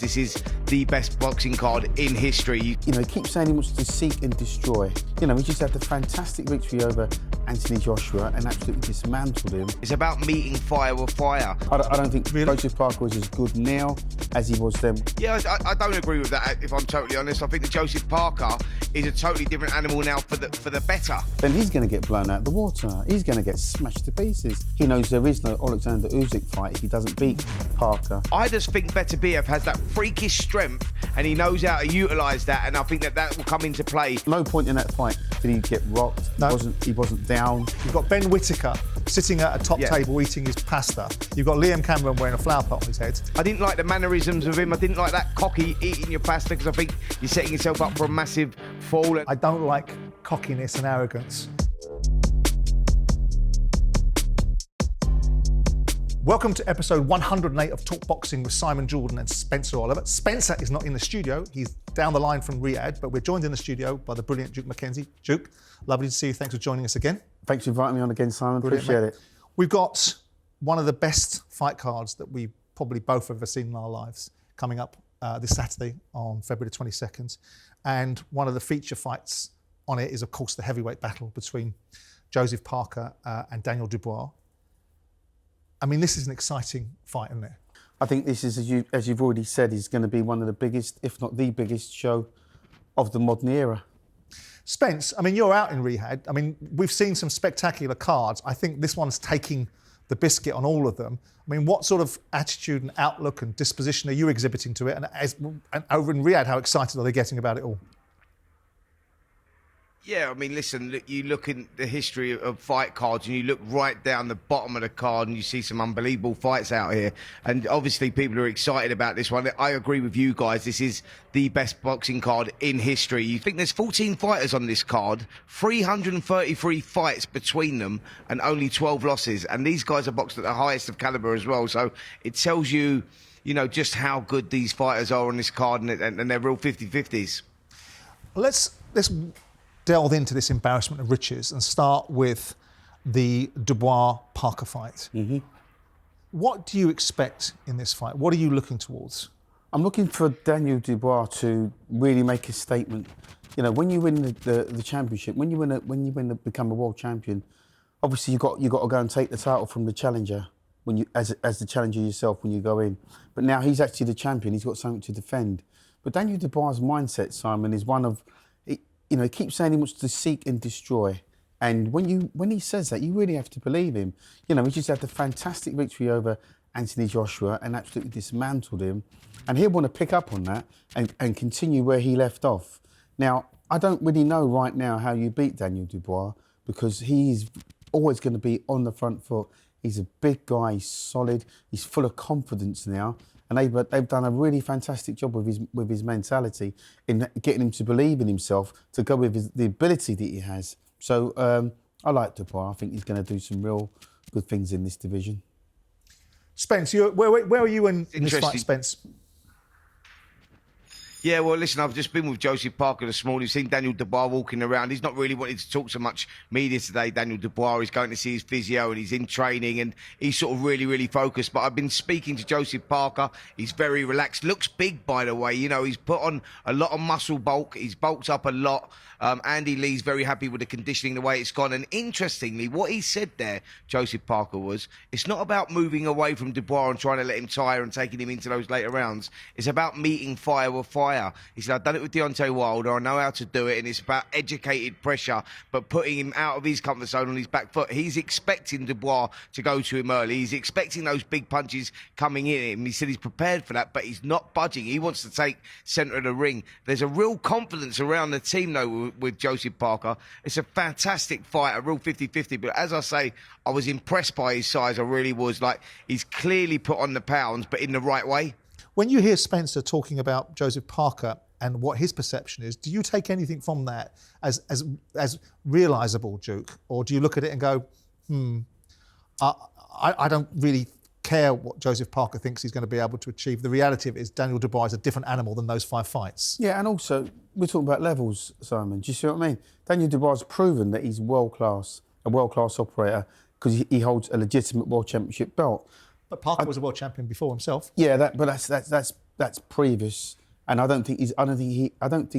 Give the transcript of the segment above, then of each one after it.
This is the best boxing card in history. You know, he keeps saying he wants to seek and destroy. You know, he just had the fantastic victory over Anthony Joshua and absolutely dismantled him. It's about meeting fire with fire. I don't think Joseph Parker is as good now as he was then. Yeah, I don't agree with that, if I'm totally honest. I think that Joseph Parker is a totally different animal now for the better. Then he's going to get blown out of the water. He's going to get smashed to pieces. He knows there is no Oleksandr Usyk fight if he doesn't beat Parker. I just think Beterbiev has that freakish strength and he knows how to utilise that, and I think that will come into play. No point in that fight did he get rocked. No. He wasn't down. You've got Ben Whittaker sitting at a top table eating his pasta. You've got Liam Cameron wearing a flower pot on his head. I didn't like the mannerisms of him. I didn't like that cocky eating your pasta, because I think you're setting yourself up for a massive fall. I don't like cockiness and arrogance. Welcome to episode 108 of Talk Boxing with Simon Jordan and Spencer Oliver. Spencer is not in the studio. He's down the line from Riyadh, but we're joined in the studio by the brilliant Duke McKenzie. Duke, lovely to see you. Thanks for joining us again. Thanks for inviting me on again, Simon. Brilliant, Appreciate mate. it. We've got one of the best fight cards that we probably both have ever seen in our lives coming up this Saturday on February 22nd. And one of the feature fights on it is, of course, the heavyweight battle between Joseph Parker and Daniel Dubois. I mean, this is an exciting fight, isn't it? I think this is, as you've already said, is going to be one of the biggest, if not the biggest, show of the modern era. Spence, I mean, you're out in Riyadh. I mean, we've seen some spectacular cards. I think this one's taking the biscuit on all of them. I mean, what sort of attitude and outlook and disposition are you exhibiting to it? And over in Riyadh, how excited are they getting about it all? Yeah, I mean, listen, you look in the history of fight cards and you look right down the bottom of the card and you see some unbelievable fights out here. And obviously people are excited about this one. I agree with you guys. This is the best boxing card in history. You think there's 14 fighters on this card, 333 fights between them and only 12 losses. And these guys are boxed at the highest of caliber as well. So it tells you, you know, just how good these fighters are on this card, and they're real 50-50s. Let's delve into this embarrassment of riches and start with the Dubois-Parker fight. Mm-hmm. What do you expect in this fight? What are you looking towards? I'm looking for Daniel Dubois to really make a statement. You know, when you win the championship, when you become a world champion, obviously you got to go and take the title from the challenger when you as the challenger yourself when you go in. But now he's actually the champion. He's got something to defend. But Daniel Dubois' mindset, Simon, is one of, you know, he keeps saying he wants to seek and destroy. And when he says that, you really have to believe him. You know, he just had the fantastic victory over Anthony Joshua and absolutely dismantled him. And he'll want to pick up on that and continue where he left off. Now, I don't really know right now how you beat Daniel Dubois, because he's always going to be on the front foot. He's a big guy, he's solid, he's full of confidence now. And they've done a really fantastic job with his mentality in getting him to believe in himself, to go with the ability that he has. So I like Dubois. I think he's going to do some real good things in this division. Spence, where are you in this fight, Spence? Yeah, well, listen, I've just been with Joseph Parker this morning. Seen Daniel Dubois walking around. He's not really wanting to talk so much media today, Daniel Dubois. He's going to see his physio and he's in training and he's sort of really focused. But I've been speaking to Joseph Parker. He's very relaxed. Looks big, by the way. You know, he's put on a lot of muscle bulk. He's bulked up a lot. Andy Lee's very happy with the conditioning, the way it's gone. And interestingly, what he said there, Joseph Parker, was it's not about moving away from Dubois and trying to let him tire and taking him into those later rounds. It's about meeting fire with fire. He said, I've done it with Deontay Wilder. I know how to do it. And it's about educated pressure, but putting him out of his comfort zone on his back foot. He's expecting Dubois to go to him early. He's expecting those big punches coming in him. He said he's prepared for that, but he's not budging. He wants to take centre of the ring. There's a real confidence around the team, though, with Joseph Parker. It's a fantastic fight, a real 50-50. But as I say, I was impressed by his size. I really was. Like, he's clearly put on the pounds, but in the right way. When you hear Spencer talking about Joseph Parker and what his perception is, do you take anything from that as realisable, Duke? Or do you look at it and go, I don't really care what Joseph Parker thinks he's going to be able to achieve. The reality of it is Daniel Dubois is a different animal than those 5 fights. Yeah, and also, we're talking about levels, Simon. Do you see what I mean? Daniel Dubois has proven that he's world-class, a world-class operator, because he holds a legitimate world championship belt. But Parker was a world champion before himself. Yeah, but that's that's previous, and I don't think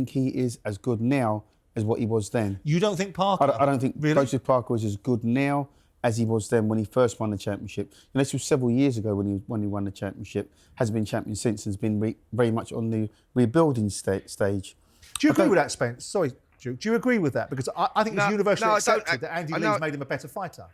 he is as good now as what he was then. You don't think Parker? I don't think really? Joseph Parker is as good now as he was then when he first won the championship. This was several years ago when he won the championship. Has been champion since and has been very much on the rebuilding stage. Do you agree with that, Spence? Sorry, Duke. Do you agree with that? Because I think it's universally accepted that Andy Lee's made him a better fighter.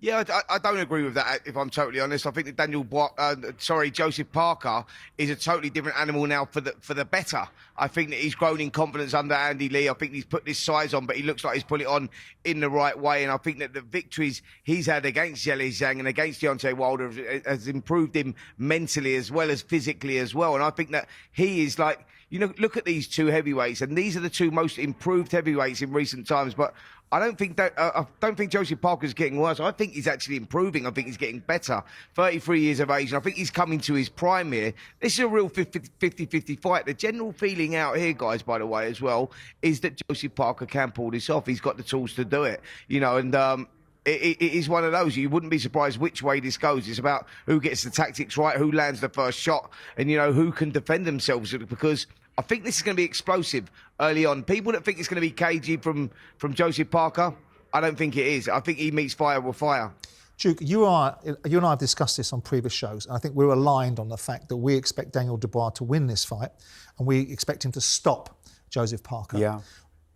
Yeah, I don't agree with that, if I'm totally honest. I think that Joseph Parker is a totally different animal now for the better. I think that he's grown in confidence under Andy Lee. I think he's put this size on, but he looks like he's put it on in the right way. And I think that the victories he's had against Zhang Zhang and against Deontay Wilder has improved him mentally as well as physically as well. And I think that he is like, look at these two heavyweights, and these are the two most improved heavyweights in recent times. But I don't think Joseph Parker's getting worse. I think he's actually improving. I think he's getting better. 33 years of age, and I think he's coming to his prime here. This is a real 50-50 fight. The general feeling out here, guys, by the way, as well, is that Joseph Parker can pull this off. He's got the tools to do it, and it is one of those. You wouldn't be surprised which way this goes. It's about who gets the tactics right, who lands the first shot, and, who can defend themselves, because I think this is going to be explosive early on. People that think it's going to be cagey from Joseph Parker, I don't think it is. I think he meets fire with fire. Duke, you and I have discussed this on previous shows, and I think we're aligned on the fact that we expect Daniel Dubois to win this fight, and we expect him to stop Joseph Parker. Yeah.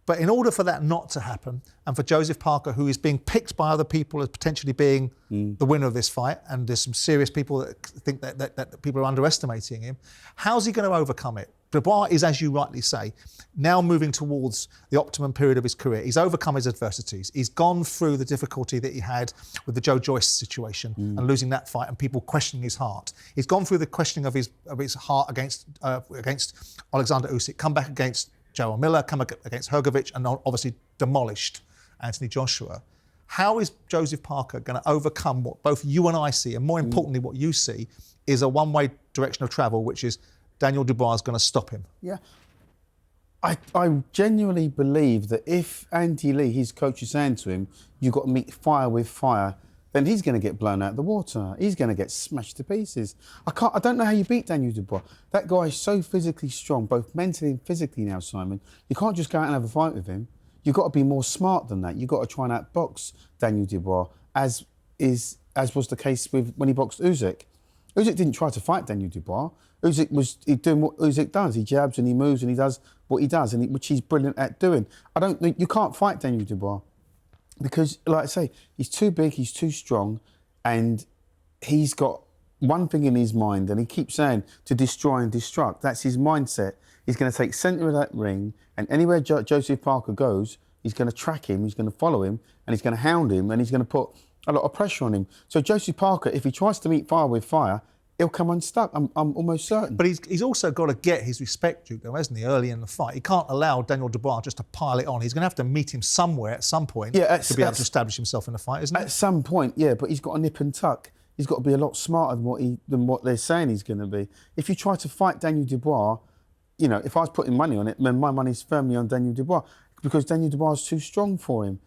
But in order for that not to happen, and for Joseph Parker, who is being picked by other people as potentially being the winner of this fight, and there's some serious people that think that people are underestimating him, how's he going to overcome it? Dubois is, as you rightly say, now moving towards the optimum period of his career. He's overcome his adversities. He's gone through the difficulty that he had with the Joe Joyce situation and losing that fight and people questioning his heart. He's gone through the questioning of his heart against Oleksandr Usyk, come back against Joe Miller, come against Hrgovic, and obviously demolished Anthony Joshua. How is Joseph Parker going to overcome what both you and I see, and more importantly what you see, is a one-way direction of travel, which is Daniel Dubois is going to stop him? Yeah. I genuinely believe that if Andy Lee, his coach, is saying to him, you've got to meet fire with fire, then he's going to get blown out of the water. He's going to get smashed to pieces. I don't know how you beat Daniel Dubois. That guy is so physically strong, both mentally and physically now, Simon. You can't just go out and have a fight with him. You've got to be more smart than that. You've got to try and outbox Daniel Dubois, as was the case when he boxed Usyk. Usyk didn't try to fight Daniel Dubois. Usyk was doing what Usyk does. He jabs and he moves and he does what he does, which he's brilliant at doing. I don't think you can't fight Daniel Dubois because, like I say, he's too big, he's too strong, and he's got one thing in his mind, and he keeps saying to destroy and destruct. That's his mindset. He's going to take centre of that ring, and anywhere Joseph Parker goes, he's going to track him, he's going to follow him, and he's going to hound him, and he's going to put a lot of pressure on him. So Joseph Parker, if he tries to meet fire with fire, he'll come unstuck. I'm almost certain. But he's also got to get his respect, Duke, though, hasn't he, early in the fight? He can't allow Daniel Dubois just to pile it on. He's going to have to meet him somewhere at some point to be able to establish himself in the fight, isn't it? At some point, yeah, but he's got to nip and tuck. He's got to be a lot smarter than what they're saying he's going to be. If you try to fight Daniel Dubois, if I was putting money on it, then my money's firmly on Daniel Dubois because Daniel Dubois is too strong for him.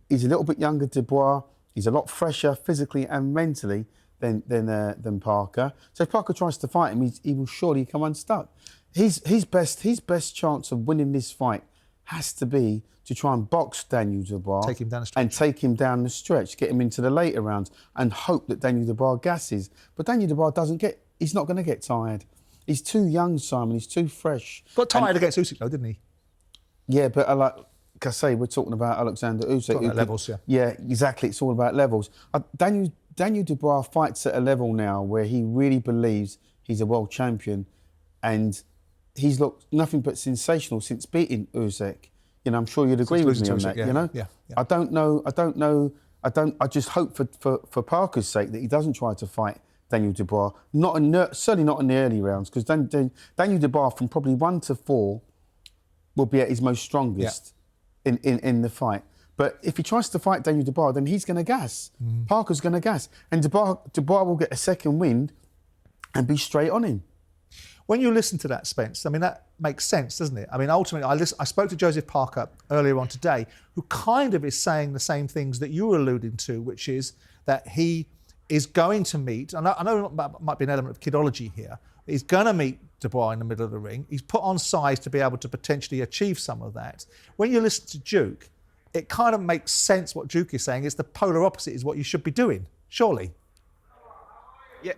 He's a little bit younger, Dubois. He's a lot fresher physically and mentally than Parker. So if Parker tries to fight him, he will surely come unstuck. His best chance of winning this fight has to be to try and box Daniel Dubois, take him down the stretch, and take him down the stretch, get him into the later rounds, and hope that Daniel Dubois gasses. But Daniel Dubois he's not going to get tired. He's too young, Simon. He's too fresh. Got tired against Usyk though, didn't he? Yeah, but like I say, we're talking about Oleksandr Usyk. Talking about levels, yeah. Yeah, exactly. It's all about levels. Daniel Dubois fights at a level now where he really believes he's a world champion, and he's looked nothing but sensational since beating Usyk. I'm sure you'd agree with me on that. Yeah, yeah. I don't know. I just hope for Parker's sake that he doesn't try to fight Daniel Dubois. Certainly not in the early rounds, because Daniel Dubois from probably 1 to 4 will be at his most strongest in the fight. But if he tries to fight Daniel Dubois, then he's going to gas. Parker's going to gas. And Dubois will get a second wind and be straight on him. When you listen to that, Spence, I mean, that makes sense, doesn't it? I mean, ultimately, I spoke to Joseph Parker earlier on today, who kind of is saying the same things that you were alluding to, which is that he is going to meet, and I know there might be an element of kidology here, but he's going to meet Dubois in the middle of the ring. He's put on size to be able to potentially achieve some of that. When you listen to Duke, it kind of makes sense what Duke is saying. It's the polar opposite is what you should be doing, surely. Yeah,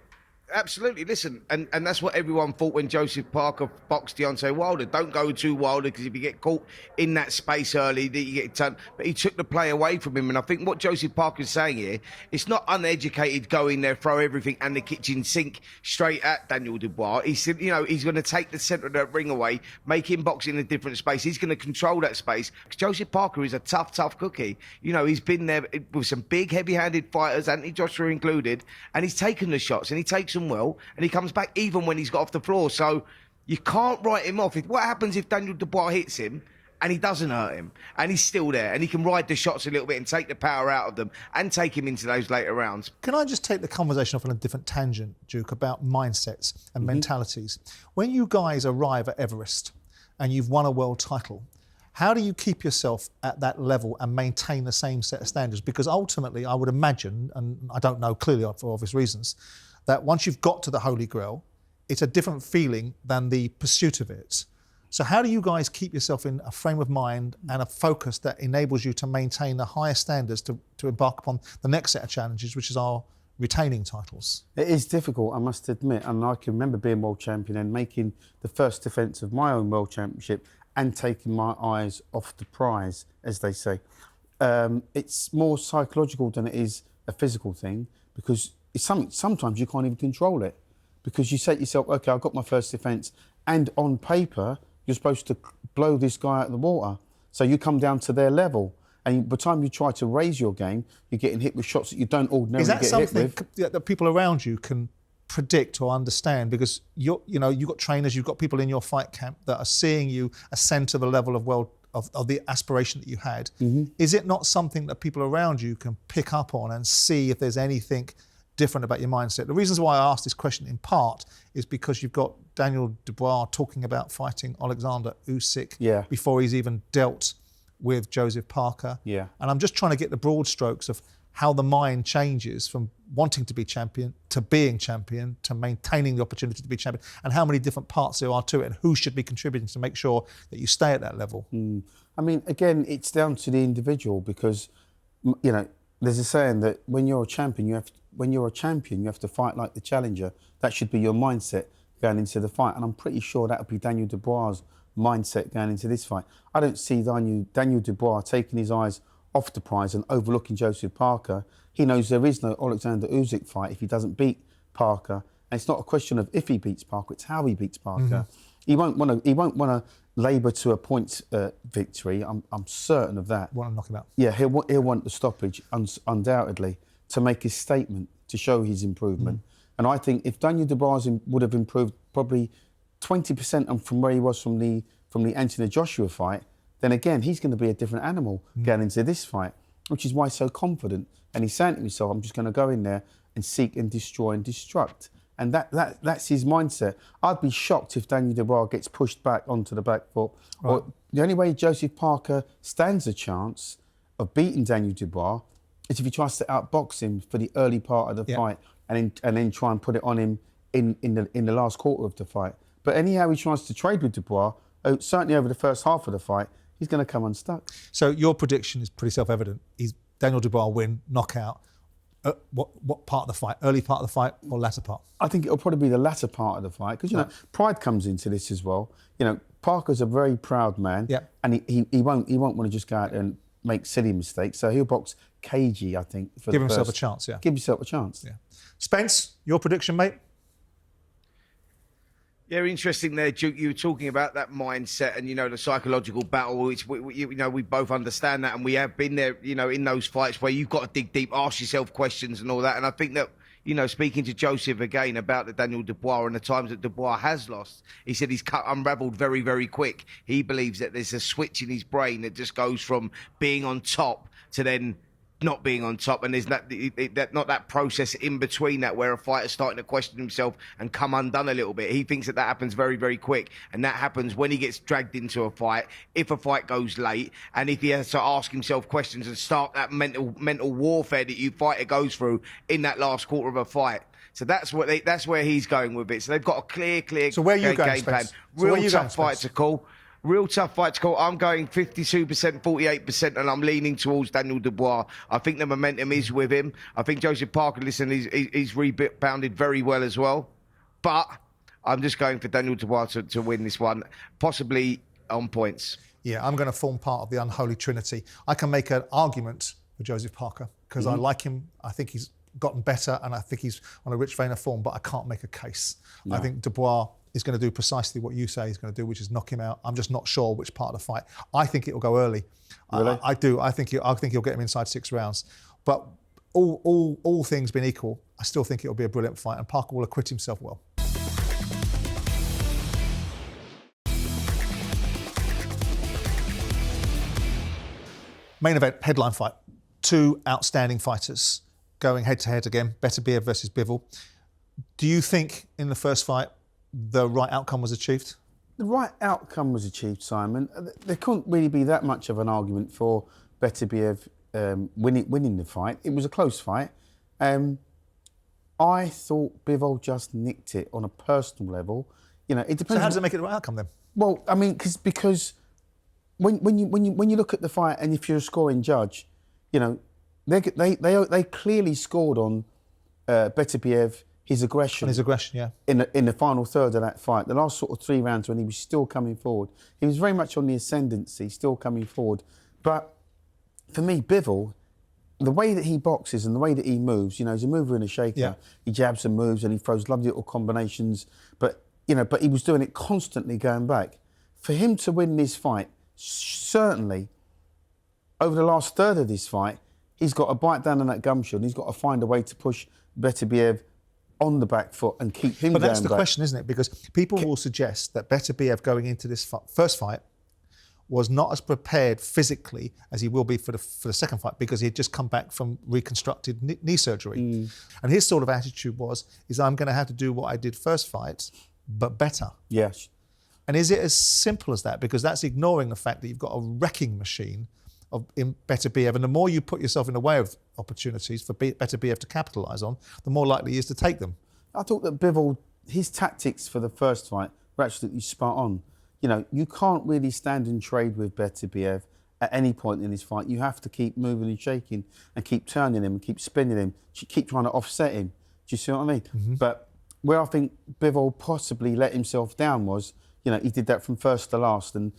absolutely. Listen, and that's what everyone thought when Joseph Parker boxed Deontay Wilder. Don't go too Wilder, because if you get caught in that space early, you get turned. But he took the play away from him. And I think what Joseph Parker's saying here, it's not uneducated, go in there, throw everything and the kitchen sink straight at Daniel Dubois. He said, he's going to take the centre of the ring away, make him box in a different space. He's going to control that space. Joseph Parker is a tough cookie. He's been there with some big, heavy-handed fighters, Anthony Joshua included, and he's taken the shots, and he takes them well, and he comes back even when he's got off the floor. So you can't write him off. What happens if Daniel Dubois hits him and he doesn't hurt him, and he's still there, and he can ride the shots a little bit and take the power out of them and take him into those later rounds? Can I just take the conversation off on a different tangent, Duke, about mindsets and mentalities? When you guys arrive at Everest and you've won a world title, how do you keep yourself at that level and maintain the same set of standards? Because ultimately, I would imagine, and I don't know clearly for obvious reasons, that once you've got to the Holy Grail, it's a different feeling than the pursuit of it. So how do you guys keep yourself in a frame of mind and a focus that enables you to maintain the highest standards to embark upon the next set of challenges, which is our retaining titles? It is difficult, I must admit, and I can remember being world champion and making the first defence of my own world championship and taking my eyes off the prize, as they say. It's more psychological than it is a physical thing, because it's sometimes you can't even control it, because you say to yourself, OK, I've got my first defence, and on paper, you're supposed to blow this guy out of the water. So you come down to their level. And by the time you try to raise your game, you're getting hit with shots that you don't ordinarily get hit with. Is that something that people around you can predict or understand? Because you've got trainers, you've got people in your fight camp that are seeing you ascend to the level of the aspiration that you had. Mm-hmm. Is it not something that people around you can pick up on and see if there's anything different about your mindset? The reasons why I asked this question in part is because you've got Daniel Dubois talking about fighting Oleksandr Usyk before he's even dealt with Joseph Parker. Yeah. And I'm just trying to get the broad strokes of how the mind changes from wanting to be champion to being champion to maintaining the opportunity to be champion, and how many different parts there are to it and who should be contributing to make sure that you stay at that level. I mean, again, it's down to the individual, because, there's a saying that when you're a champion, you have to fight like the challenger. That should be your mindset going into the fight. And I'm pretty sure that would be Daniel Dubois' mindset going into this fight. I don't see Daniel Dubois taking his eyes off the prize and overlooking Joseph Parker. He knows there is no Oleksandr Usyk fight if he doesn't beat Parker. And it's not a question of if he beats Parker, it's how he beats Parker. Mm-hmm. He won't want to labour to a point victory. I'm certain of that. Want to knock him out? Yeah, he'll want the stoppage, undoubtedly, to make his statement, to show his improvement. And I think if Daniel Dubois would have improved probably 20% from where he was from the Anthony Joshua fight, then again, he's going to be a different animal going into this fight, which is why he's so confident. And he's saying to himself, I'm just going to go in there and seek and destroy and destruct. And that's his mindset. I'd be shocked if Daniel Dubois gets pushed back onto the back foot. Right. Or the only way Joseph Parker stands a chance of beating Daniel Dubois is if he tries to outbox him for the early part of the fight and then try and put it on him in the last quarter of the fight. But anyhow he tries to trade with Dubois, certainly over the first half of the fight, he's going to come unstuck. So your prediction is pretty self-evident. Daniel Dubois win, knockout. What part of the fight? Early part of the fight or latter part? I think it'll probably be the latter part of the fight, because pride comes into this as well. Parker's a very proud man, and he won't want to just go out and make silly mistakes. So he'll box cagey, I think. Give himself a chance. Yeah. Give yourself a chance. Yeah. Spence, your prediction, mate? Yeah, interesting there, Duke. You were talking about that mindset and, the psychological battle, which, we both understand that, and we have been there, in those fights where you've got to dig deep, ask yourself questions and all that. And I think that, speaking to Joseph again about the Daniel Dubois and the times that Dubois has lost, he said he's unravelled very, very quick. He believes that there's a switch in his brain that just goes from being on top to then not being on top, and there's not that process in between that where a fighter's starting to question himself and come undone a little bit. He thinks that happens very, very quick, and that happens when he gets dragged into a fight, if a fight goes late, and if he has to ask himself questions and start that mental warfare that you fighter goes through in that last quarter of a fight. So that's where he's going with it. So they've got a clear so where are you going, game plan. Spence? So Real tough fight to call. Real tough fight to call. I'm going 52%, 48%, and I'm leaning towards Daniel Dubois. I think the momentum is with him. I think Joseph Parker, listen, he's rebounded very well as well. But I'm just going for Daniel Dubois to win this one, possibly on points. Yeah, I'm going to form part of the unholy trinity. I can make an argument for Joseph Parker because I like him. I think he's gotten better, and I think he's on a rich vein of form, but I can't make a case. No. I think Dubois is going to do precisely what you say he's going to do, which is knock him out. I'm just not sure which part of the fight. I think it'll go early. Really? I do. I think he'll get him inside 6 rounds. But all things being equal, I still think it'll be a brilliant fight, and Parker will acquit himself well. Main event, headline fight. 2 outstanding fighters going head-to-head again, Beterbiev versus Bivol. Do you think in the first fight the right outcome was achieved? The right outcome was achieved, Simon. There couldn't really be that much of an argument for Beterbiev winning the fight. It was a close fight. I thought Bivol just nicked it on a personal level. You know, it depends. So how does it make it the right outcome then? Well, I mean, because when you look at the fight, and if you're a scoring judge, you know, they clearly scored on Beterbiev. His aggression. Yeah. In the final third of that fight, the last sort of 3 rounds when he was still coming forward, he was very much on the ascendancy, still coming forward. But for me, Bivol, the way that he boxes and the way that he moves, you know, he's a mover and a shaker. Yeah. He jabs and moves and he throws lovely little combinations. But he was doing it constantly going back. For him to win this fight, certainly, over the last third of this fight, he's got to bite down on that gum shield. He's got to find a way to push Beterbiev on the back foot and keep him down. But that's the question, isn't it? Because people will suggest that Beterbiev going into this first fight was not as prepared physically as he will be for the second fight, because he had just come back from reconstructed knee surgery. And his sort of attitude is I'm going to have to do what I did first fight, but better. Yes. And is it as simple as that? Because that's ignoring the fact that you've got a wrecking machine in Beterbiev, and the more you put yourself in the way of opportunities for Beterbiev to capitalise on, the more likely he is to take them. I thought that Bivol, his tactics for the first fight were absolutely spot on. You know, you can't really stand and trade with Beterbiev at any point in this fight. You have to keep moving and shaking and keep turning him and keep spinning him, keep trying to offset him. Do you see what I mean? Mm-hmm. But where I think Bivol possibly let himself down was, you know, he did that from first to last, and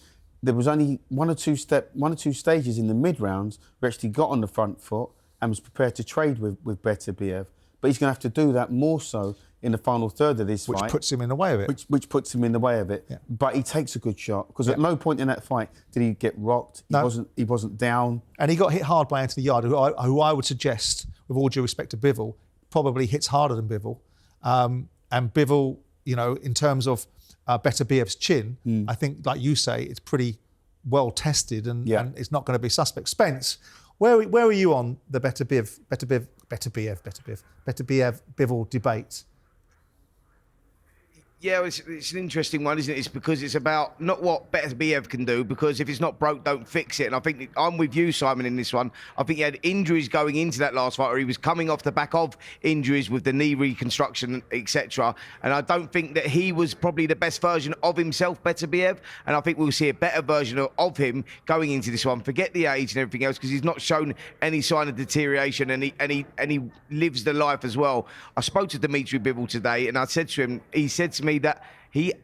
there was only one or two stages in the mid-rounds where he actually got on the front foot and was prepared to trade with Beterbiev. But he's going to have to do that more so in the final third of this fight. Which puts him in the way of it. Which puts him in the way of it. Yeah. But he takes a good shot, because at no point in that fight did he get rocked. No. He wasn't down. And he got hit hard by Anthony Yarde, who I would suggest, with all due respect to Bivol, probably hits harder than Bivol. And Bivol, you know, in terms of Beterbiev's chin, I think, like you say, it's pretty well tested, and it's not going to be suspect. Spence, where are you on the Beterbiev Bivol debate? Yeah, it's an interesting one, isn't it? It's because it's about not what Beterbiev can do, because if it's not broke, don't fix it. And I think I'm with you, Simon, in this one. I think he had injuries going into that last fight, or he was coming off the back of injuries with the knee reconstruction, etc. And I don't think that he was probably the best version of himself, Beterbiev. And I think we'll see a better version of him going into this one. Forget the age and everything else, because he's not shown any sign of deterioration, and he lives the life as well. I spoke to Dimitri Bivol today, and I said to him, he said to me that he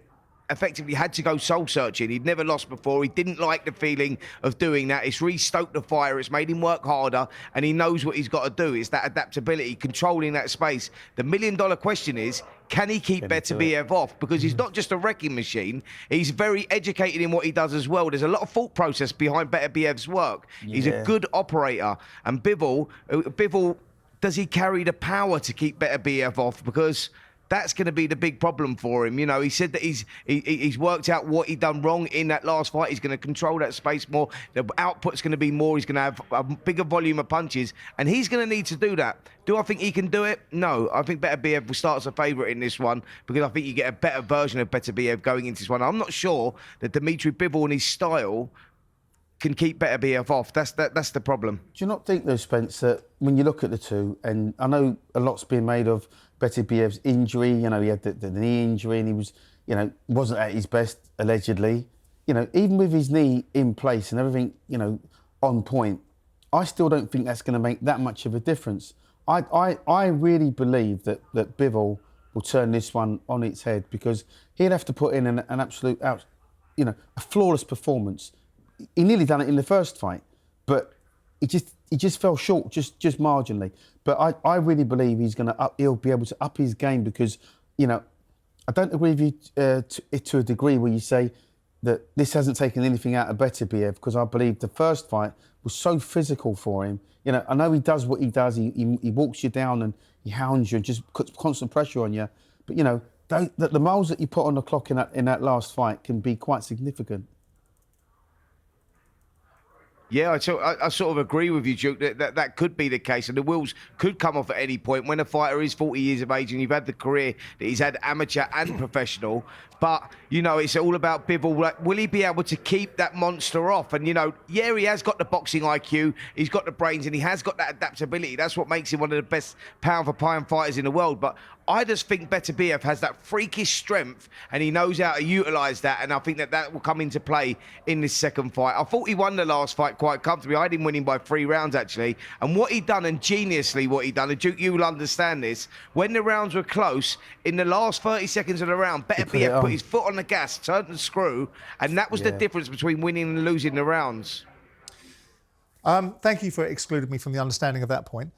effectively had to go soul searching. He'd never lost before. He didn't like the feeling of doing that. It's re-stoked the fire. It's made him work harder, and he knows what he's got to do. It's that adaptability, controlling that space. The $1 million question is, can he keep Beterbiev off? Because he's not just a wrecking machine. He's very educated in what he does as well. There's a lot of thought process behind Beterbiev's work. Yeah. He's a good operator. And Bivol, does he carry the power to keep Beterbiev off? Because That's going to be the big problem for him. You know, he said that he's worked out what he done wrong in that last fight. He's going to control that space more. The output's going to be more. He's going to have a bigger volume of punches, and he's going to need to do that. Do I think he can do it? No. I think Beterbiev will start as a favourite in this one because I think you get a better version of Beterbiev going into this one. I'm not sure that Dmitry Bivol and his style can keep Beterbiev off. That's the problem. Do you not think, though, Spence, that when you look at the two, and I know a lot's been made of Beterbiev's injury, you know, he had the knee injury and he was, you know, wasn't at his best, allegedly. You know, even with his knee in place and everything, you know, on point, I still don't think that's going to make that much of a difference. I really believe that Bivol will turn this one on its head because he'd have to put in an absolute, you know, a flawless performance. He nearly done it in the first fight, but he just fell short, just marginally. But I really believe he'll be able to up his game because, you know, I don't agree with you to a degree where you say that this hasn't taken anything out of Beterbiev because I believe the first fight was so physical for him. You know, I know he does what he does. He walks you down and he hounds you and just puts constant pressure on you. But, you know, the miles that you put on the clock in that last fight can be quite significant. Yeah, I sort of agree with you, Duke, that could be the case. And the wheels could come off at any point when a fighter is 40 years of age and you've had the career that he's had, amateur and professional. But, you know, it's all about Bivol. Like, will he be able to keep that monster off? And, you know, yeah, he has got the boxing IQ, he's got the brains, and he has got that adaptability. That's what makes him one of the best pound-for-pound fighters in the world. But I just think Beterbiev has that freakish strength, and he knows how to utilise that, and I think that will come into play in this second fight. I thought he won the last fight quite comfortably. I didn't win him by 3 rounds, actually. And what he done, and geniusly what he done, and Duke, you will understand this, when the rounds were close, in the last 30 seconds of the round, Beterbiev put his foot on the gas, turned the screw, and that was the difference between winning and losing the rounds. Thank you for excluding me from the understanding of that point.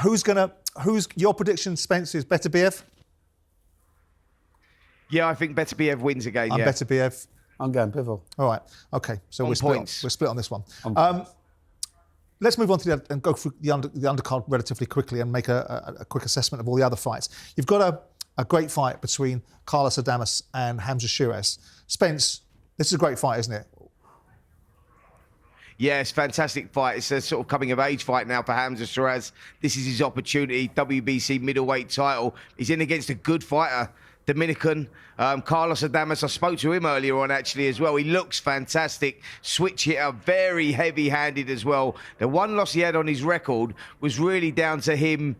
Who's your prediction, Spence, is Beterbiev? Yeah, I think Beterbiev wins again. I'm Beterbiev. I'm going Bivol. All right. Okay. So we're split on this one. Let's move on to and go through the undercard relatively quickly and make a quick assessment of all the other fights. You've got a great fight between Carlos Adames and Hamza Shiraz. Spence, this is a great fight, isn't it? Yeah, it's a fantastic fight. It's a sort of coming-of-age fight now for Hamza Shiraz. This is his opportunity, WBC middleweight title. He's in against a good fighter, Dominican. Carlos Adames, I spoke to him earlier on actually as well. He looks fantastic. Switch hitter, very heavy-handed as well. The one loss he had on his record was really down to him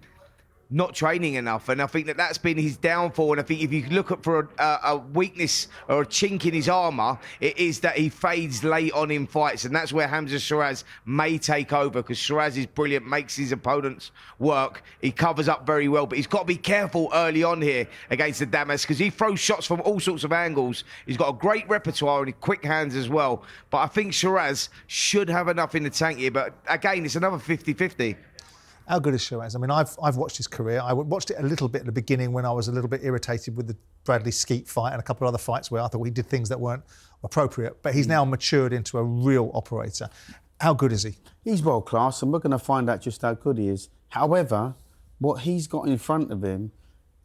not training enough, and I think that's been his downfall. And I think if you look for a weakness or a chink in his armour, it is that he fades late on in fights, and that's where Hamza Shiraz may take over, because Shiraz is brilliant, makes his opponents work. He covers up very well, but he's got to be careful early on here against Adames, because he throws shots from all sorts of angles. He's got a great repertoire and quick hands as well. But I think Shiraz should have enough in the tank here. But again, it's another 50-50. How good is Shiraz? I mean, I've watched his career. I watched it a little bit at the beginning when I was a little bit irritated with the Bradley Skeet fight and a couple of other fights where I thought he did things that weren't appropriate. But he's now matured into a real operator. How good is he? He's world class, and we're going to find out just how good he is. However, what he's got in front of him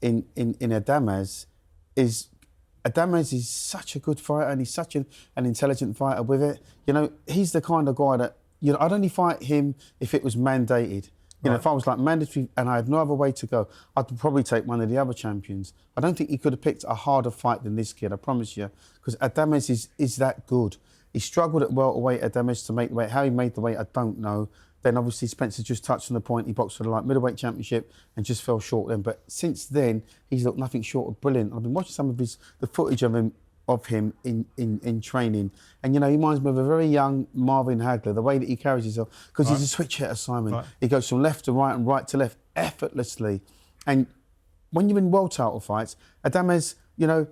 in Adames is such a good fighter, and he's such an intelligent fighter with it. You know, he's the kind of guy that, you know, I'd only fight him if it was mandated. You know, if I was like mandatory and I had no other way to go, I'd probably take one of the other champions. I don't think he could have picked a harder fight than this kid, I promise you, because Adames is that good. He struggled at welterweight, Adames, to make the weight. How he made the weight, I don't know. Then obviously Spencer just touched on the point. He boxed for the light middleweight championship and just fell short then. But since then, he's looked nothing short of brilliant. I've been watching some of the footage of him in training, and you know, he reminds me of a very young Marvin Hagler, the way that he carries himself, because he's a switch hitter, Simon. He goes from left to right and right to left effortlessly. And when you're in world title fights, Adames, you know,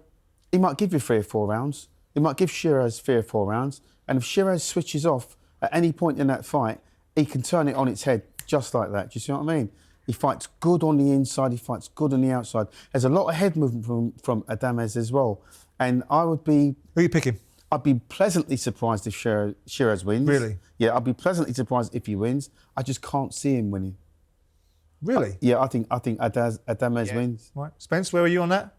he might give you 3 or 4 rounds. He might give Shiraz 3 or 4 rounds, and if Shiraz switches off at any point in that fight, he can turn it on its head just like that. Do you see what I mean? He fights good on the inside, he fights good on the outside. There's a lot of head movement from Adames as well. And I would be... Who are you picking? I'd be pleasantly surprised if Shiraz wins. Really? Yeah, I'd be pleasantly surprised if he wins. I just can't see him winning. Really? Yeah, I think Adames wins. Right. Spence, where are you on that?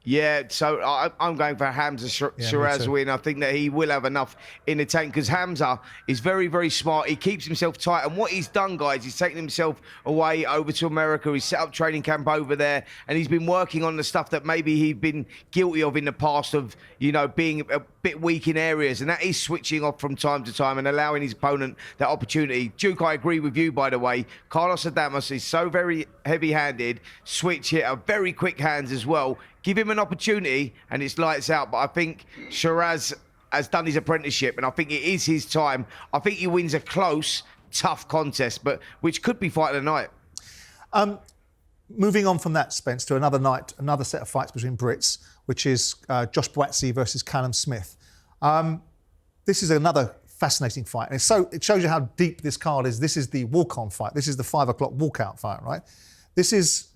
Yeah, so I'm going for Hamza Shiraz win. I think that he will have enough in the tank because Hamza is very, very smart. He keeps himself tight. And what he's done, guys, he's taken himself away over to America. He's set up training camp over there. And he's been working on the stuff that maybe he'd been guilty of in the past of, you know, being a bit weak in areas. And that is switching off from time to time and allowing his opponent that opportunity. Duke, I agree with you, by the way. Carlos Adames is so very heavy-handed. Switch hitter, very quick hands as well. Give him an opportunity and it's lights out. But I think Shiraz has done his apprenticeship and I think it is his time. I think he wins a close, tough contest, but which could be fight of the night. Moving on from that, Spence, to another night, another set of fights between Brits, which is Josh Buatsi versus Callum Smith. This is another fascinating fight. And it shows you how deep this card is. This is the walk-on fight. This is the 5 o'clock walkout fight, right? This is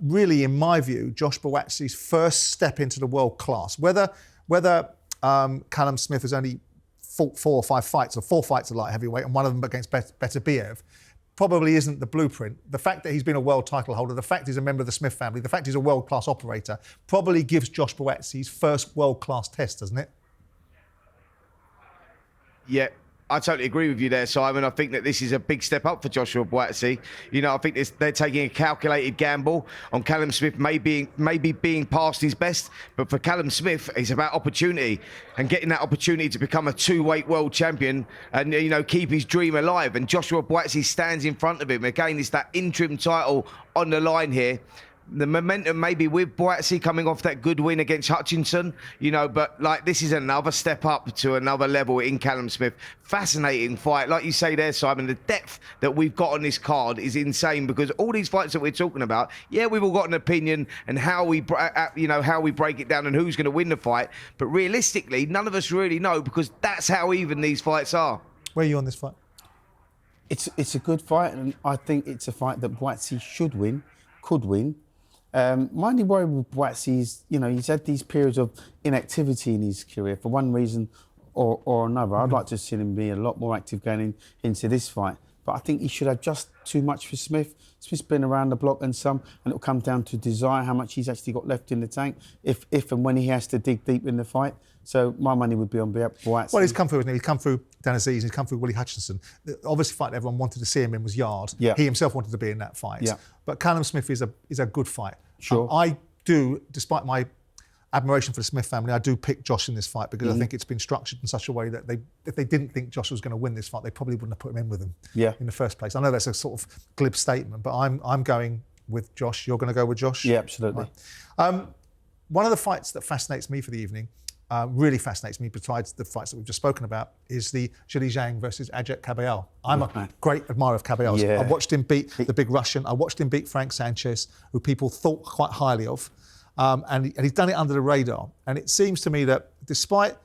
really, in my view, Josh Buatsi's first step into the world class. Whether Callum Smith has only fought 4 or 5 fights, or 4 fights at light heavyweight, and one of them against Beterbiev, probably isn't the blueprint. The fact that he's been a world title holder, the fact he's a member of the Smith family, the fact he's a world-class operator, probably gives Josh Buatsi his first world-class test, doesn't it? Yeah. I totally agree with you there, Simon. I think that this is a big step up for Joshua Buatsi. You know, I think they're taking a calculated gamble on Callum Smith maybe being past his best. But for Callum Smith, it's about opportunity and getting that opportunity to become a 2-weight world champion and, you know, keep his dream alive. And Joshua Buatsi stands in front of him. Again, it's that interim title on the line here. The momentum maybe with Buatsi coming off that good win against Hutchinson, you know, but like this is another step up to another level in Callum Smith. Fascinating fight. Like you say there, Simon, the depth that we've got on this card is insane because all these fights that we're talking about, yeah, we've all got an opinion and how we break it down and who's going to win the fight. But realistically, none of us really know because that's how even these fights are. Where are you on this fight? It's a good fight and I think it's a fight that Buatsi should win, could win. My only worry with Buatsi is, you know, he's had these periods of inactivity in his career for one reason or another. I'd like to see him be a lot more active going into this fight. But I think he should have just too much for Smith. Smith's been around the block and it'll come down to desire, how much he's actually got left in the tank, if and when he has to dig deep in the fight. So my money would be on Buatsi. Well, he's come through, hasn't he? He's come through Davies, he's come through Willie Hutchinson. The obvious fight everyone wanted to see him in was Yard. Yeah. He himself wanted to be in that fight. Yeah. But Callum Smith is a good fight. Sure. I do, despite my admiration for the Smith family, I do pick Josh in this fight because I think it's been structured in such a way that if they didn't think Josh was going to win this fight, they probably wouldn't have put him in with them in the first place. I know that's a sort of glib statement, but I'm going with Josh. You're going to go with Josh? Yeah, absolutely. Right. One of the fights that fascinates me for the evening, really fascinates me, besides the fights that we've just spoken about, is the Zhilei Zhang versus Ajit Caballel. I'm a great admirer of Caballel's. I watched him beat the big Russian. I watched him beat Frank Sanchez, who people thought quite highly of. And he's done it under the radar. And it seems to me that despite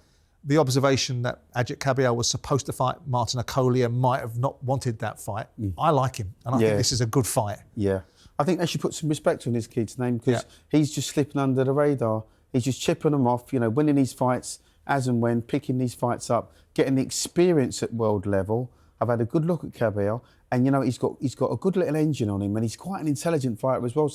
the observation that Ajit Caballel was supposed to fight Martin Okolie and might have not wanted that fight, I like him. And I think this is a good fight. Yeah. I think they should put some respect on this kid's name because he's just slipping under the radar. He's just chipping them off, you know, winning these fights as and when, picking these fights up, getting the experience at world level. I've had a good look at Caballel. And, you know, he's got a good little engine on him and he's quite an intelligent fighter as well.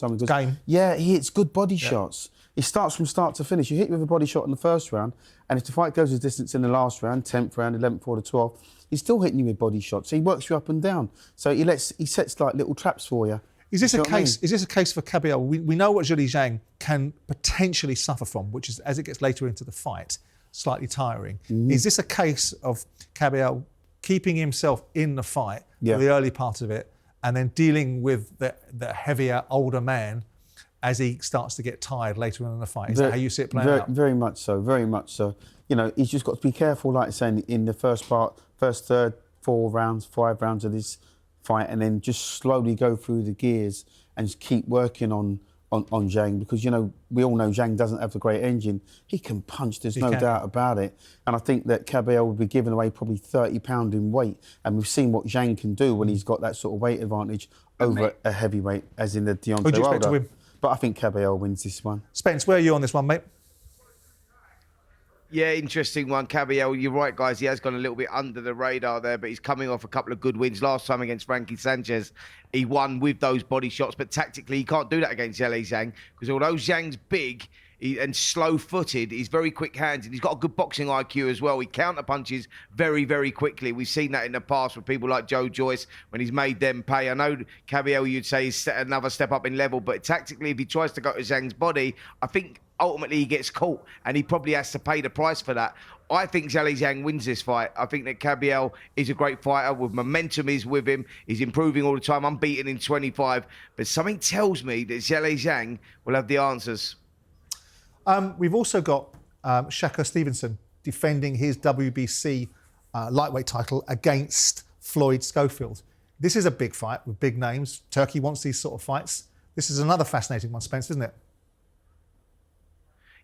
Yeah, he hits good body shots. He starts from start to finish. You hit with a body shot in the first round and if the fight goes a distance in the last round, 10th round, 11th or the 12th, he's still hitting you with body shots. So he works you up and down. So he sets like little traps for you. Is this a case? Is this a case for Caballel? We know what Zhilei Zhang can potentially suffer from, which is, as it gets later into the fight, slightly tiring. Is this a case of Caballel keeping himself in the fight for the early part of it and then dealing with the heavier, older man as he starts to get tired later on in the fight? Is that how you see it playing out? Very much so, very much so. You know, he's just got to be careful, like saying, in the first third, 4 rounds, 5 rounds of this fight and then just slowly go through the gears and just keep working on Zhang because, you know, we all know Zhang doesn't have the great engine. He can punch, there's no doubt about it. And I think that Caballel will be giving away probably 30 pounds in weight. And we've seen what Zhang can do when he's got that sort of weight advantage over a heavyweight, as in the Deontay Who do you expect to win? But I think Caballel wins this one. Spence, where are you on this one, mate? Yeah, interesting one. Catterall, you're right, guys. He has gone a little bit under the radar there, but he's coming off a couple of good wins. Last time against Frankie Sanchez, he won with those body shots, but tactically he can't do that against Zhang because although Zhang's big and slow-footed, he's very quick-handed. He's got a good boxing IQ as well. He counter-punches very, very quickly. We've seen that in the past with people like Joyce when he's made them pay. I know Catterall, you'd say, he's set another step up in level, but tactically, if he tries to go to Zhang's body, I think ultimately he gets caught and he probably has to pay the price for that. I think Zhang wins this fight. I think that Catterall is a great fighter. With momentum is with him. He's improving all the time. Unbeaten in 25. But something tells me that Zhang will have the answers. We've also got Shakur Stevenson defending his WBC lightweight title against Floyd Schofield. This is a big fight with big names. Turkey wants these sort of fights. This is another fascinating one, Spence, isn't it?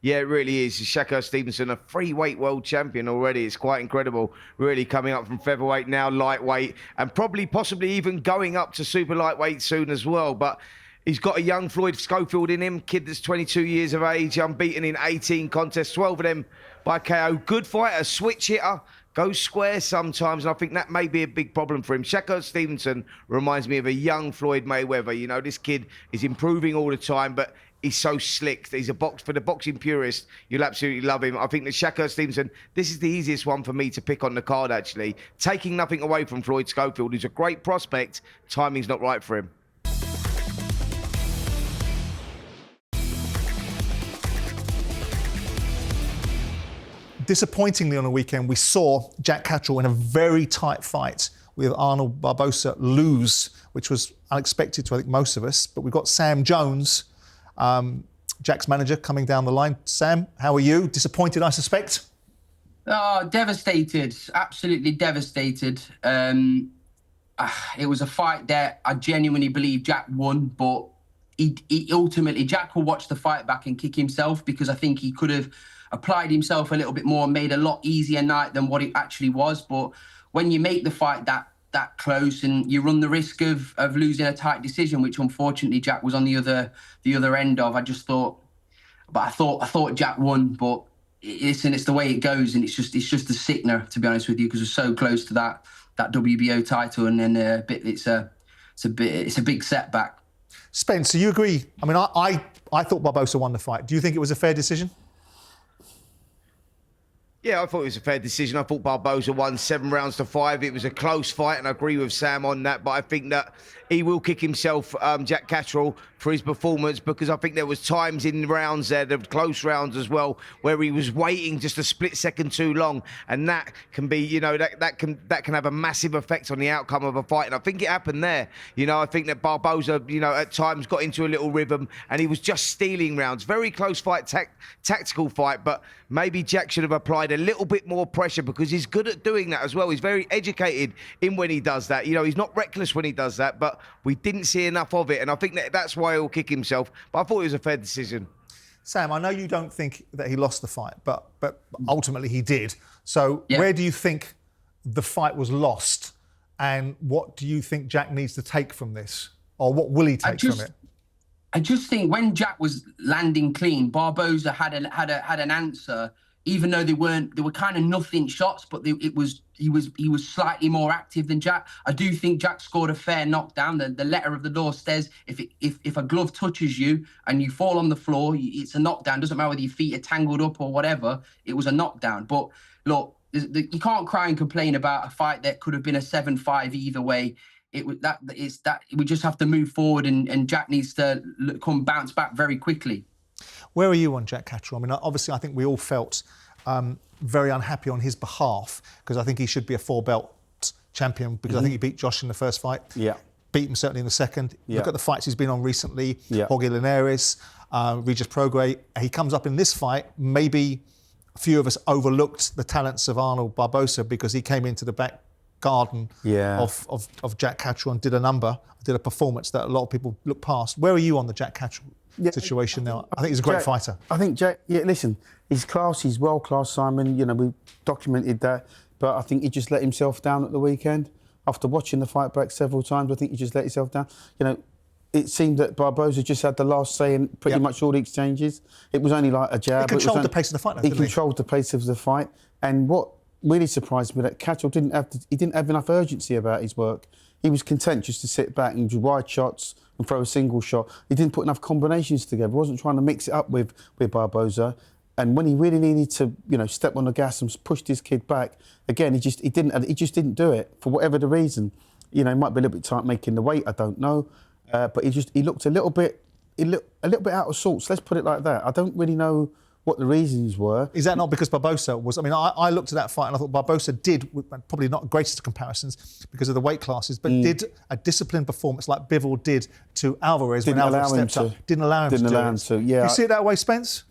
Yeah, it really is. Shakur Stevenson, a free-weight world champion already. It's quite incredible. Really coming up from featherweight, now lightweight, and possibly even going up to super lightweight soon as well. But he's got a young Floyd Schofield in him, kid that's 22 years of age, unbeaten in 18 contests, 12 of them by KO. Good fighter, switch hitter, goes square sometimes, and I think that may be a big problem for him. Shakur Stevenson reminds me of a young Floyd Mayweather. You know, this kid is improving all the time, but he's so slick. He's for the boxing purist, you'll absolutely love him. I think that Shakur Stevenson, this is the easiest one for me to pick on the card, actually. Taking nothing away from Floyd Schofield, who's a great prospect, timing's not right for him. Disappointingly on the weekend, we saw Jack Catterall in a very tight fight with Arnold Barboza lose, which was unexpected to, I think, most of us. But we've got Sam Jones, Jack's manager, coming down the line. Sam, how are you? Disappointed, I suspect? Oh, devastated. Absolutely devastated. It was a fight that I genuinely believe Jack won, but he ultimately, Jack will watch the fight back and kick himself because I think he could have applied himself a little bit more, made a lot easier night than what it actually was. But when you make the fight that close and you run the risk of losing a tight decision, which unfortunately Jack was on the other end of, I thought Jack won, but it's the way it goes, and it's just a sickener, to be honest with you, because we're so close to that WBO title, and then it's a big setback. Spence, you agree? I mean, I thought Barboza won the fight. Do you think it was a fair decision? Yeah, I thought it was a fair decision. I thought Barboza won 7 rounds to 5. It was a close fight, and I agree with Sam on that. But I think that he will kick himself, Jack Catterall, for his performance, because I think there was times in rounds there, the close rounds as well, where he was waiting just a split second too long, and that can be, you know, that can have a massive effect on the outcome of a fight. And I think it happened there. You know, I think that Barboza, you know, at times got into a little rhythm, and he was just stealing rounds. Very close fight, tactical fight, but maybe Jack should have applied a little bit more pressure, because he's good at doing that as well. He's very educated in when he does that. You know, he's not reckless when he does that, but we didn't see enough of it, and I think that's why he'll kick himself. But I thought it was a fair decision. Sam, I know you don't think that he lost the fight, but ultimately he did. So yeah. Where do you think the fight was lost, and what do you think Jack needs to take from this, or what will he take from it? I just think when Jack was landing clean, Barboza had an answer, even though there were kind of nothing shots, but he was slightly more active than Jack. I do think Jack scored a fair knockdown. The letter of the law says if a glove touches you and you fall on the floor, it's a knockdown. Doesn't matter whether your feet are tangled up or whatever. It was a knockdown. But look, you can't cry and complain about a fight that could have been a 7-5 either way. We just have to move forward, and Jack needs to bounce back very quickly. Where are you on Jack Catterall? I mean, obviously, I think we all felt very unhappy on his behalf, because I think he should be a 4-belt champion, because I think he beat Josh in the first fight. Yeah. Beat him certainly in the second. Yeah. Look at the fights he's been on recently. Yeah. Jorge Linares, Regis Prograis. He comes up in this fight. Maybe a few of us overlooked the talents of Arnold Barboza because he came into the back garden of Jack Catterall and did a performance that a lot of people look past. Where are you on the Jack Catterall situation now? I think he's a great fighter. I think Jack, listen, he's class, he's world-class, Simon. You know, we documented that, but I think he just let himself down at the weekend. After watching the fight back several times, I think he just let himself down. You know, it seemed that Barboza just had the last say in pretty much all the exchanges. It was only like a jab. He controlled the pace of the fight, He controlled the pace of the fight. And what really surprised me that Catterall didn't have enough urgency about his work. He was content just to sit back and do wide shots and throw a single shot. He didn't put enough combinations together. He wasn't trying to mix it up with Barboza. And when he really needed to, step on the gas and pushed his kid back, again, he just didn't do it for whatever the reason. He might be a little bit tight making the weight, I don't know. But he looked a little bit out of sorts. Let's put it like that. I don't really know what the reasons were. Is that not because Barboza was... I looked at that fight and I thought Barboza did, probably not greatest of comparisons because of the weight classes, but did a disciplined performance like Bivol did to Alvarez when Alvarez stepped up. Didn't allow him to do it. Yeah. You see it that way, Spence?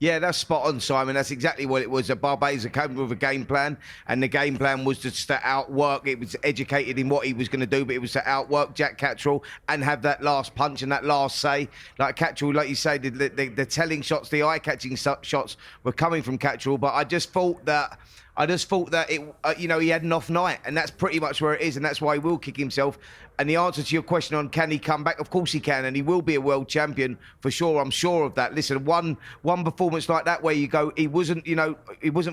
Yeah, that's spot on, Simon. That's exactly what it was. Barboza came with a game plan, and the game plan was just to outwork. It was educated in what he was going to do, but it was to outwork Jack Catterall and have that last punch and that last say. Like Catterall, like you say, the telling shots, the eye-catching shots were coming from Catterall, but I just thought that he had an off night, and that's pretty much where it is, and that's why he will kick himself. And the answer to your question on can he come back, of course he can, and he will be a world champion for sure. I'm sure of that. Listen, one performance like that where you go, he wasn't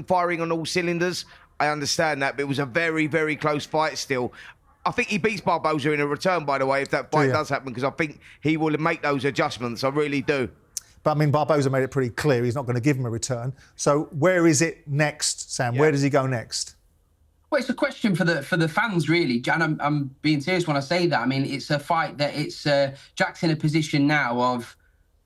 firing on all cylinders. I understand that, but it was a very, very close fight still. I think he beats Barboza in a return, by the way, if that fight does happen, because I think he will make those adjustments. I really do. But Barboza made it pretty clear he's not going to give him a return. So where is it next, Sam? Yeah. Where does he go next? Well, it's a question for the fans, really. And I'm being serious when I say that. It's a fight that Jack's in a position now of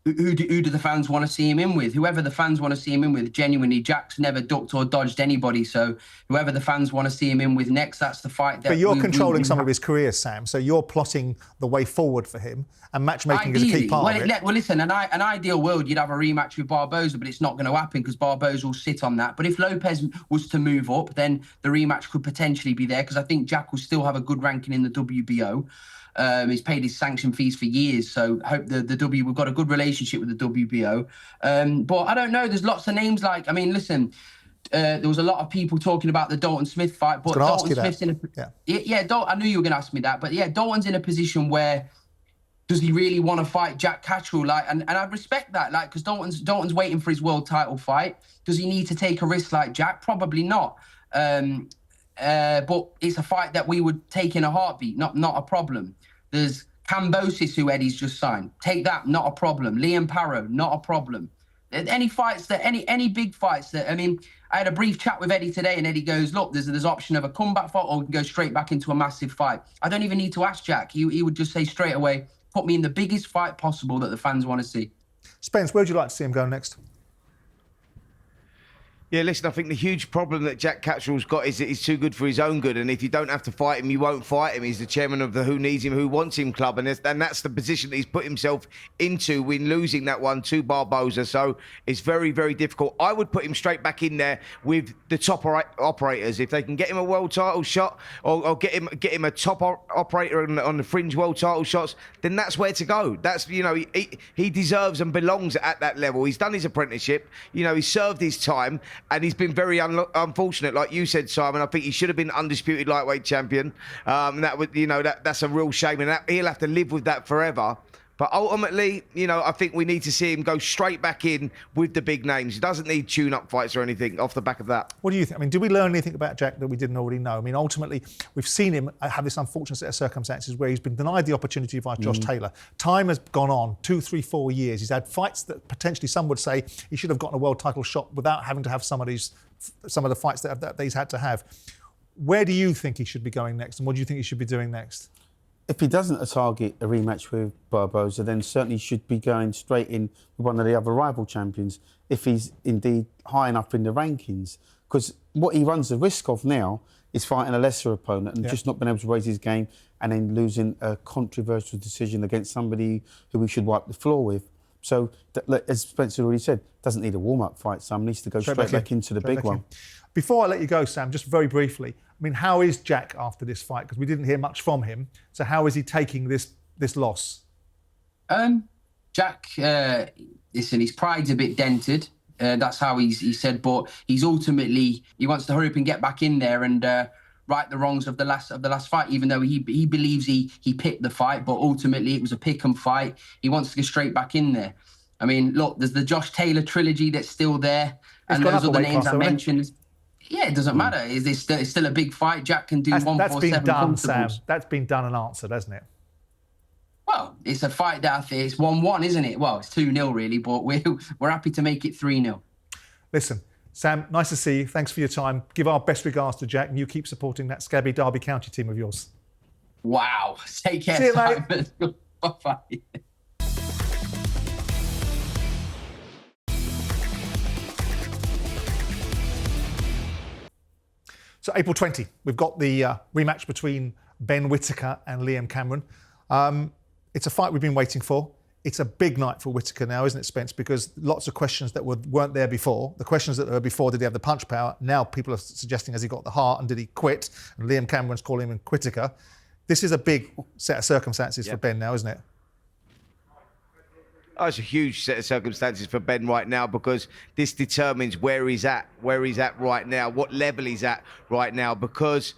who do the fans want to see him in with? Whoever the fans want to see him in with, genuinely, Jack's never ducked or dodged anybody. So whoever the fans want to see him in with next, that's the fight. But you're controlling some of his career, Sam. So you're plotting the way forward for him, and matchmaking is a key part of it. Well, listen, in an ideal world, you'd have a rematch with Barboza, but it's not going to happen because Barboza will sit on that. But if Lopez was to move up, then the rematch could potentially be there because I think Jack will still have a good ranking in the WBO. He's paid his sanction fees for years, so I hope we've got a good relationship with the WBO. But I don't know, there's lots of names listen, there was a lot of people talking about the Dalton Smith fight, but Dalton Smith's in a... Yeah, I knew you were going to ask me that, but yeah, Dalton's in a position where does he really want to fight Jack Catterall? And I respect that, because Dalton's waiting for his world title fight. Does he need to take a risk like Jack? Probably not. But it's a fight that we would take in a heartbeat, not a problem. There's Kambosis, who Eddie's just signed. Take that, not a problem. Liam Parrow, not a problem. Any fights any big fights that, I had a brief chat with Eddie today, and Eddie goes, look, there's option of a comeback fight or we can go straight back into a massive fight. I don't even need to ask Jack. He would just say straight away, put me in the biggest fight possible that the fans want to see. Spence, where would you like to see him go next? Yeah, listen, I think the huge problem that Jack Catterall's got is that he's too good for his own good. And if you don't have to fight him, you won't fight him. He's the chairman of the Who Needs Him, Who Wants Him club. And that's the position that he's put himself into when losing that one to Barboza. So it's very, very difficult. I would put him straight back in there with the top operators. If they can get him a world title shot or get him a top operator on the fringe world title shots, then that's where to go. That's, he deserves and belongs at that level. He's done his apprenticeship. He's served his time. And he's been very unfortunate, like you said, Simon. I think he should have been undisputed lightweight champion. That would, that's a real shame, and he'll have to live with that forever. But ultimately, I think we need to see him go straight back in with the big names. He doesn't need tune-up fights or anything off the back of that. What do you think? Did we learn anything about Jack that we didn't already know? Ultimately, we've seen him have this unfortunate set of circumstances where he's been denied the opportunity by Josh Taylor. Time has gone on, 2, 3, 4 years. He's had fights that potentially some would say he should have gotten a world title shot without having to have some of the fights that he's had to have. Where do you think he should be going next, and what do you think he should be doing next? If he doesn't target a rematch with Barboza, then certainly he should be going straight in with one of the other rival champions, if he's indeed high enough in the rankings. Because what he runs the risk of now is fighting a lesser opponent and just not being able to raise his game and then losing a controversial decision against somebody who he should wipe the floor with. So, as Spencer already said, doesn't need a warm-up fight, Sam. Needs to go straight back into the big one. Before I let you go, Sam, just very briefly, how is Jack after this fight? Because we didn't hear much from him. So how is he taking this loss? Jack, listen, his pride's a bit dented. That's how he said, but he's ultimately, he wants to hurry up and get back in there and right the wrongs of the last fight, even though he believes he picked the fight, but ultimately it was a pick and fight. He wants to get straight back in there. I mean, look, there's the Josh Taylor trilogy that's still there, and those other names I mentioned. Yeah, it doesn't matter. It's still a big fight. Jack can do 147 That's been done, comfortables. Sam. That's been done and answered, hasn't it? Well, it's a fight that I think it's 1-1, isn't it? Well, it's 2-0 really, but we're happy to make it 3-0. Listen, Sam, nice to see you. Thanks for your time. Give our best regards to Jack, and you keep supporting that scabby Derby County team of yours. Wow. Take care, see you, Simon. Bye-bye. So April 20, we've got the rematch between Ben Whittaker and Liam Cameron. It's a fight we've been waiting for. It's a big night for Whittaker now, isn't it, Spence? Because lots of questions that weren't there before. The questions that were before, did he have the punch power? Now people are suggesting, has he got the heart, and did he quit? And Liam Cameron's calling him Whittaker. This is a big set of circumstances for Ben now, isn't it? Oh, it's a huge set of circumstances for Ben right now, because this determines where he's at right now, what level he's at right now, because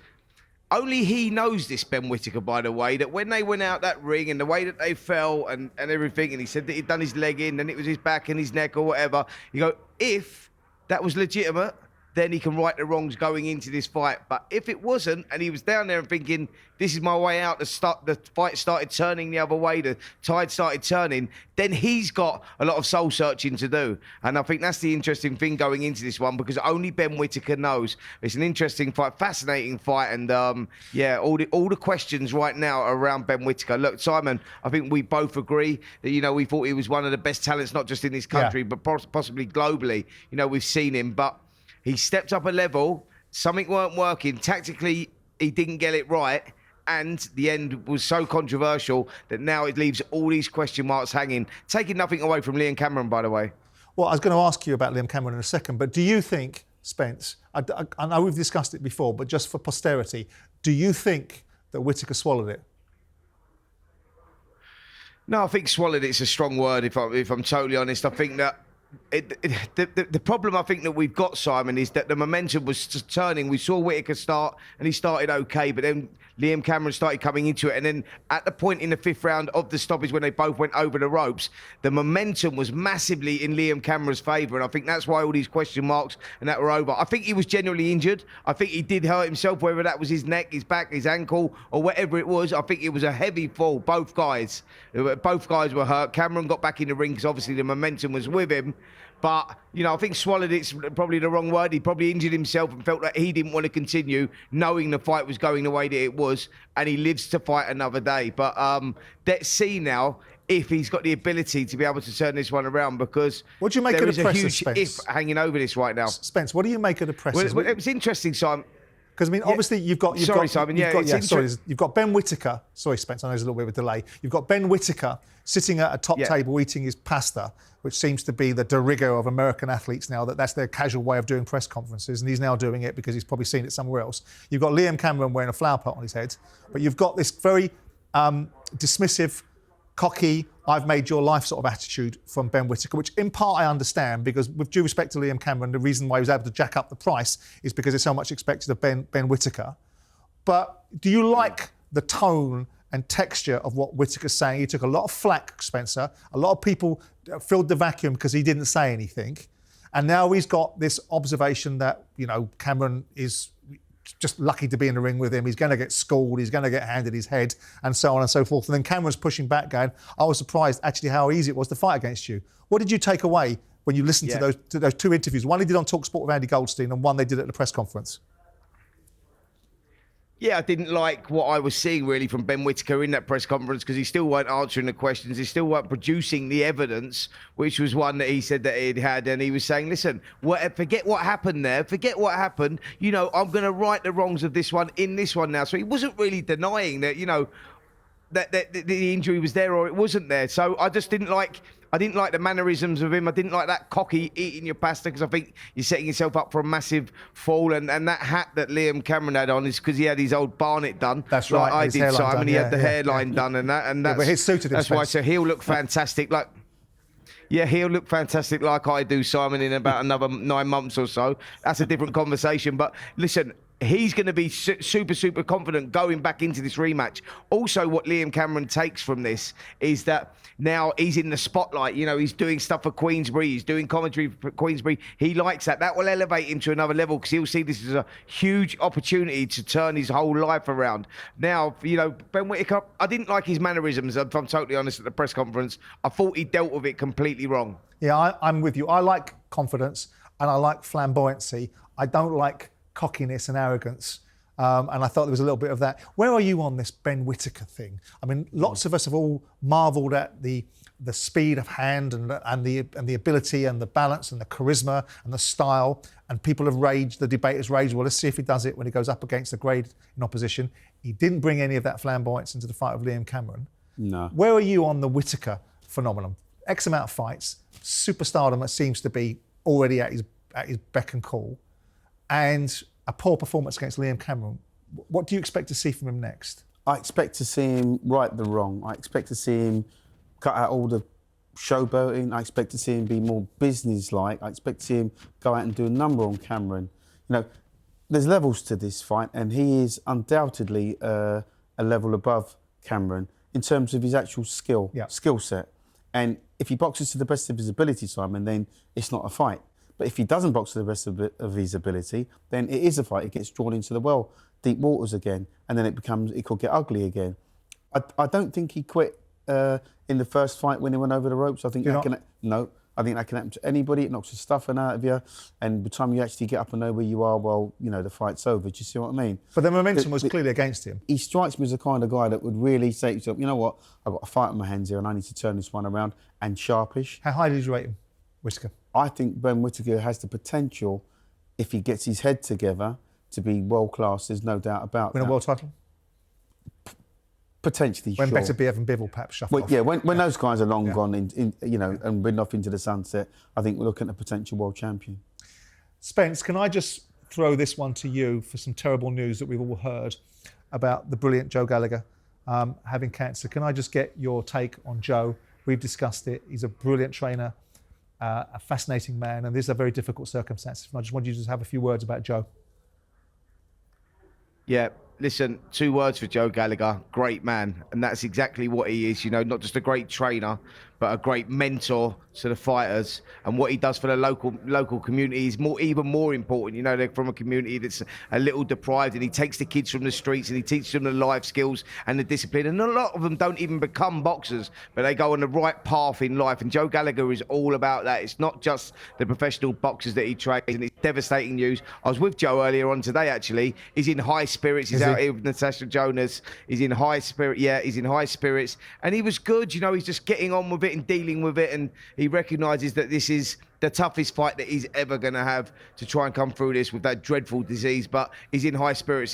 only he knows this, Ben Whittaker, by the way, that when they went out that ring and the way that they fell and everything, and he said that he'd done his leg in, then it was his back and his neck or whatever, you go, if that was legitimate, then he can right the wrongs going into this fight. But if it wasn't, and he was down there and thinking, this is my way out, the fight started turning the other way, the tide started turning, then he's got a lot of soul searching to do. And I think that's the interesting thing going into this one, because only Ben Whittaker knows. It's an interesting fight, fascinating fight, and yeah, all the questions right now are around Ben Whittaker. Look, Simon, I think we both agree that, you know, we thought he was one of the best talents, not just in this country, but possibly globally. You know, we've seen him, but he stepped up a level, something weren't working. Tactically, he didn't get it right, and the end was so controversial that now it leaves all these question marks hanging, taking nothing away from Liam Cameron, by the way. Well, I was going to ask you about Liam Cameron in a second, but do you think, Spence, I know we've discussed it before, but just for posterity, do you think that Whittaker swallowed it? No, I think swallowed it's a strong word, if I'm totally honest. I think that the problem I think that we've got, Simon, is that the momentum was turning. We saw Whittaker start, and he started okay, but then Liam Cameron started coming into it, and then at the point in the 5th round of the stoppage when they both went over the ropes, the momentum was massively in Liam Cameron's favour, and I think that's why all these question marks and that were over. I think he was genuinely injured. I think he did hurt himself, whether that was his neck, his back, his ankle, or whatever it was. I think it was a heavy fall. Both guys were hurt. Cameron got back in the ring because obviously the momentum was with him. But, you know, I think swallowed it's probably the wrong word. He probably injured himself and felt that he didn't want to continue, knowing the fight was going the way that it was, and he lives to fight another day. But let's see now if he's got the ability to be able to turn this one around, because what do you make there of is the a presser, huge Spence? if hanging over this right now. Spence, what do you make of the pressers? Well, it was interesting, Simon. Because, I mean, obviously, you've got Ben Whittaker. Sorry, Spence, I know there's a little bit of a delay. You've got Ben Whittaker sitting at a top table eating his pasta, which seems to be the de rigueur of American athletes now, that's their casual way of doing press conferences, and he's now doing it because he's probably seen it somewhere else. You've got Liam Cameron wearing a flower pot on his head, but you've got this very dismissive, cocky, I've made your life sort of attitude from Ben Whittaker, which in part I understand, because with due respect to Liam Cameron, the reason why he was able to jack up the price is because there's so much expected of Ben Whittaker. But do you like the tone and texture of what Whittaker's saying? He took a lot of flack, Spencer. A lot of people filled the vacuum because he didn't say anything. And now he's got this observation that, you know, Cameron is just lucky to be in the ring with him. He's going to get schooled. He's going to get handed his head, and so on and so forth. And then Cameron's pushing back, going, I was surprised actually how easy it was to fight against you. What did you take away when you listened to those two interviews? One they did on TalkSport with Andy Goldstein, and one they did at the press conference. Yeah, I didn't like what I was seeing really from Ben Whittaker in that press conference, because he still weren't answering the questions. He still weren't producing the evidence, which was one that he said that he'd had. And he was saying, listen, forget what happened there. Forget what happened. You know, I'm going to right the wrongs of this one in this one now. So he wasn't really denying that, you know, that the injury was there or it wasn't there. So I just didn't like the mannerisms of him. I didn't like that cocky eating your pasta, because I think you're setting yourself up for a massive fall. And that hat that Liam Cameron had on is because he had his old Barnet done. That's right. Like I did, Simon. He had the hairline done and that. And but his suited him. That's why. So he'll look fantastic. He'll look fantastic like I do, Simon, in about another 9 months or so. That's a different conversation. But listen, he's going to be super confident going back into this rematch. Also, what Liam Cameron takes from this is that now he's in the spotlight. You know, he's doing stuff for Queensbury. He's doing commentary for Queensbury. He likes that. That will elevate him to another level because he'll see this as a huge opportunity to turn his whole life around. Now, you know, Ben Whittaker, I didn't like his mannerisms, if I'm totally honest, at the press conference. I thought he dealt with it completely wrong. Yeah, I'm with you. I like confidence and I like flamboyancy. I don't like cockiness and arrogance. And I thought there was a little bit of that. Where are you on this Ben Whittaker thing? I mean, lots of us have all marvelled at the speed of hand and the ability and the balance and the charisma and the style. And people have raged, the debaters raged, well, let's see if he does it when he goes up against a grade in opposition. He didn't bring any of that flamboyance into the fight with Liam Cameron. No. Where are you on the Whittaker phenomenon? X amount of fights, superstardom that seems to be already at his beck and call, and a poor performance against Liam Cameron. What do you expect to see from him next? I expect to see him right the wrong. I expect to see him cut out all the showboating. I expect to see him be more business-like. I expect to see him go out and do a number on Cameron. You know, there's levels to this fight, and he is undoubtedly a level above Cameron in terms of his actual skill set. And if he boxes to the best of his ability, Simon, then it's not a fight. But if he doesn't box to the best of his ability, then it is a fight. It gets drawn into the deep waters again, and then it could get ugly again. I don't think he quit in the first fight when he went over the ropes. I think I think that can happen to anybody. It knocks the stuffing out of you, and by the time you actually get up and know where you are, well, you know, the fight's over. Do you see what I mean? But the momentum was clearly against him. He strikes me as the kind of guy that would really say to himself, you know what, I've got a fight on my hands here and I need to turn this one around, and sharpish. How high did you rate him, Whittaker? I think Ben Whittaker has the potential, if he gets his head together, to be world class. There's no doubt about that. Win a world title? Potentially, when sure. Beterbiev and Bivol perhaps shuffle off. Yeah, when those guys are long gone, you know, and ridden off into the sunset, I think we're looking at a potential world champion. Spence, can I just throw this one to you for some terrible news that we've all heard about the brilliant Joe Gallagher having cancer? Can I just get your take on Joe? We've discussed it. He's a brilliant trainer, a fascinating man, and these are very difficult circumstances. I just want you to just have a few words about Joe. Yeah, listen, 2 words for Joe Gallagher, great man. And that's exactly what he is, you know, not just a great trainer, but a great mentor to the fighters. And what he does for the local community is even more important. You know, they're from a community that's a little deprived, and he takes the kids from the streets and he teaches them the life skills and the discipline. And a lot of them don't even become boxers, but they go on the right path in life. And Joe Gallagher is all about that. It's not just the professional boxers that he trains, and it's devastating news. I was with Joe earlier on today, actually. He's in high spirits. He's out here with Natasha Jonas. He's in high spirit. Yeah, he's in high spirits. And he was good. You know, he's just getting on with it and dealing with it, and he recognises that this is the toughest fight that he's ever going to have to try and come through this with that dreadful disease. But he's in high spirits,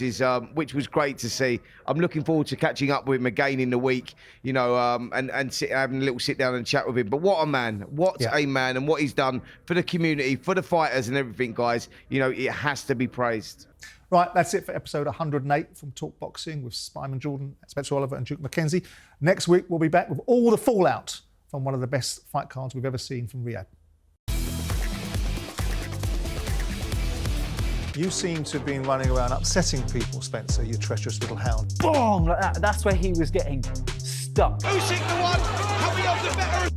which was great to see. I'm looking forward to catching up with him again in the week, you know, and having a little sit down and chat with him. But what a man, a man, and what he's done for the community, for the fighters and everything, guys. You know, it has to be praised. Right, that's it for episode 108 from Talk Boxing with Simon Jordan, Spencer Oliver and Duke McKenzie. Next week, we'll be back with all the fallout from one of the best fight cards we've ever seen from Riyadh. You seem to have been running around upsetting people, Spencer, you treacherous little hound. Boom! Like that. That's where he was getting stuck. Usyk the one, coming off the better.